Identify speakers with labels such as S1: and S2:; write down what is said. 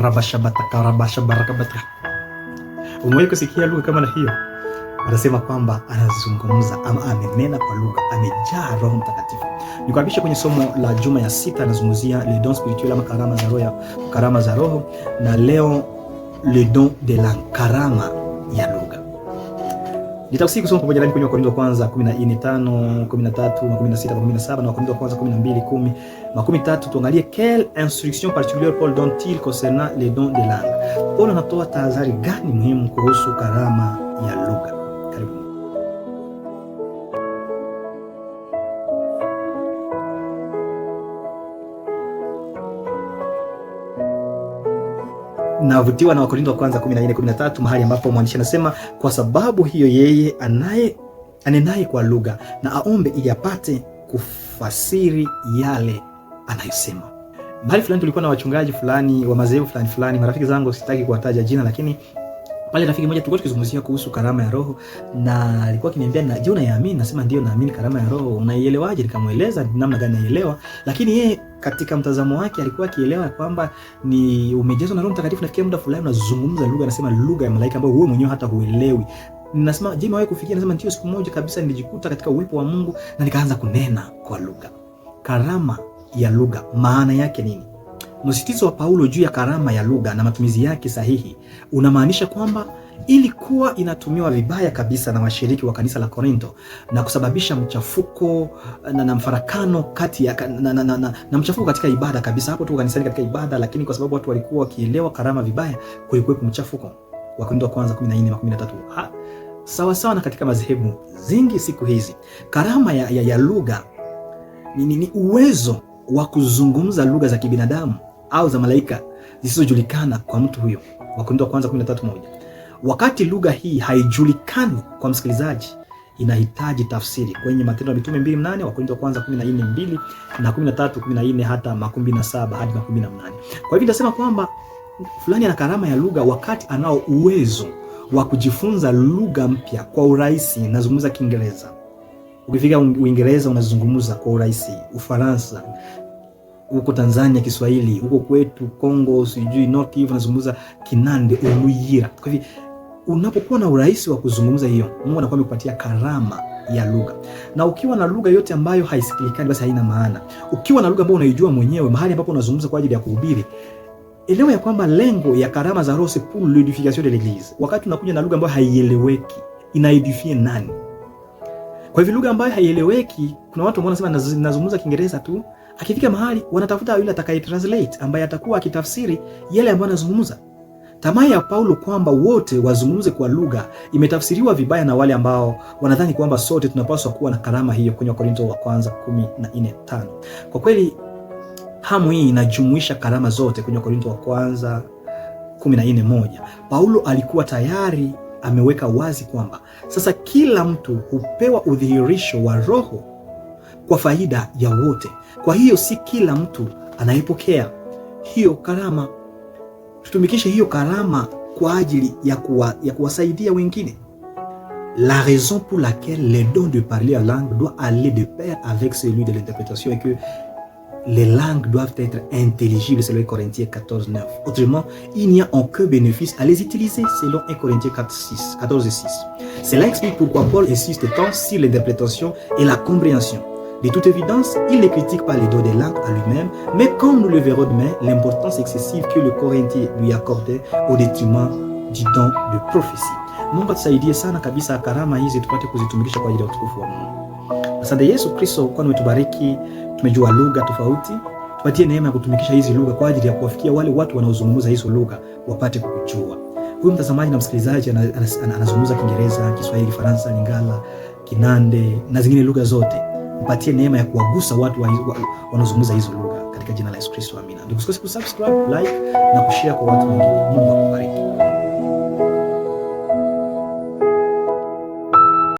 S1: rabashabata karabashabarakabata. Umewahi kusikia lugha kama na hiyo? Anasema kwamba anazungumza ama amenena kwa lugha, amejaa Roho Mtakatifu. Nikukaribisha kwenye somo la juma ya 6, anazungumzia les dons spirituels ama karama za Roho, na leo le don de la karama ya lugha. Nitafsiri kusoma pamoja nami kwenye Wakorintho wa kwanza 14:5, 13, 16, 17 na Wakorintho wa kwanza 12:10, 13. Tuangalie quelle instruction particulière Paul donne-t-il concernant les dons de langue. Paul anatoa tahadhari gani muhimu kuhusu karama ya lugha? Karibu. Navutiwa na Wakorintho wa kwanza 14:13, mahali ambapo mwandishi anasema, kwa sababu hiyo yeye anenaye kwa lugha na aombe ili apate kufasiri yale anayosema. Mahali fulani tulikuwa na wachungaji fulani wa madhehebu fulani, marafiki zangu, sitaki kuwataja jina, lakini pale rafiki mmoja tulikuwa tukizungumzia kuhusu karama ya Roho, na alikuwa akiniambia, na je, unaamini? Nasema ndio, naamini karama ya Roho. Unaielewaje? Nikamueleza namna gani naielewa, lakini yeye katika mtazamo wake alikuwa akielewa kwamba ni umejazwa na Roho Mtakatifu, nafikia muda fulani unazungumza lugha, anasema lugha ya malaika ambayo wewe mwenyewe hata huelewi. Nasema je, wewe kufikia? Nasema ndio, siku moja kabisa nilijikuta katika uwepo wa Mungu na nikaanza kunena kwa lugha. Karama ya lugha maana yake nini? Msisitizo wa Paulo juu ya karama ya lugha na matumizi yake sahihi unamaanisha kwamba ilikuwa inatumiwa vibaya kabisa na washiriki wa kanisa la Korintho na kusababisha mchafuko na mfarakano kati ya na mchafuko katika ibada kabisa. Hapo tu kanisani katika ibada, lakini kwa sababu watu walikuwa wakielewa karama vibaya, kulikuwa mchafuko. Wakorintho wa kwanza 14:13. Sawa sawa na katika madhehebu zingi siku hizi, karama ya lugha ni uwezo wa kuzungumza lugha za kibinadamu au za malaika zisizojulikana kwa mtu huyo. Wakorintho wa kwanza 13:1. Wakati lugha hii haijulikani kwa msikilizaji, inahitaji tafsiri. Kwenye Matendo ya Mitume 2:8, Wakorintho wa kwanza 14:2 na 13:14 hata 17 hadi 18. Kwa hivyo nasema kwamba fulani ana karama ya lugha wakati anao uwezo wa kujifunza lugha mpya kwa urahisi. Nazungumza Kiingereza. Ukifika Uingereza unazungumza kwa urahisi, Ufaransa, huko Tanzania Kiswahili, huko kwetu Kongo sijui North Kivu unazungumza Kinande, Uluyira. Kwa hivyo unapokuwa na urahisi wa kuzungumza hiyo, Mungu anakuwa amekupatia karama ya lugha. Na ukiwa na lugha yote ambayo haisikilikani, basi haina maana. Ukiwa na lugha ambayo unaijua mwenyewe, mahali ambapo unazungumza kwa ajili ya kuhubiri, elewa ya kwamba lengo ya karama za Roho c'est pour l'édification de l'église. Wakati unakuja na lugha ambayo haieleweki, inaedifie nani? Kwa hivyo lugha ambayo haieleweki, kuna watu ambao wanasema nazungumza Kiingereza tu, akifika mahali wanatafuta yule atakaye translate ambaye atakuwa akitafsiri yale ambayo anazungumza. Tamaa ya Paulo kwamba wote wazungumze kwa lugha imetafsiriwa vibaya na wale ambao wanadhani kwamba sote tunapaswa kuwa na karama hiyo kwenye Wakorintho wa kwanza 14:5. Kwa kweli hamu hii inajumuisha karama zote kwenye Wakorintho wa kwanza 14:1. Paulo alikuwa tayari ameweka wazi kwamba sasa kila mtu hupewa udhihirisho wa Roho kwa faida ya wote. Kwa hiyo si kila mtu anayepokea hiyo karama. Tutumikishe hiyo karama kwa ajili ya kuwasaidia wengine. La raison pour laquelle le don de parler en langue doit aller de pair avec celui de l'interprétation est que les langues doivent être intelligibles selon Corinthiens 14:9. Autrement, il n'y a aucun bénéfice à les utiliser selon 1 Corinthiens 14:6. Cela explique pourquoi Paul insiste tant sur l'interprétation et la compréhension. De toute évidence, il ne critique pas les dons des langues à lui-même, mais comme nous le verrons demain, l'importance excessive que le Corinthien lui accordait au détriment du don de prophétie. Mungu atusaidie sana kabisa karama hizi tupate kuzitumikisha kwa ajili ya utukufu wa Mungu. Asante Yesu Kristo kwa umetubariki, tumejua lugha tofauti. Tupatie neema ya kutumikisha hizi lugha kwa ajili ya kuwafikia wale watu wanaozungumza hizo lugha wapate kukujua. Huyu mtazamaji na msikilizaji anazungumza Kiingereza, Kiswahili, Faransa, Lingala, Kinande na zingine lugha zote. Mpatie neema ya kuwagusa watu wanaozungumza hizo lugha katika jina la Yesu Kristo, amina. Ndio usikose kusubscribe, like na kushare kwa watu wengine. Mungu akubariki.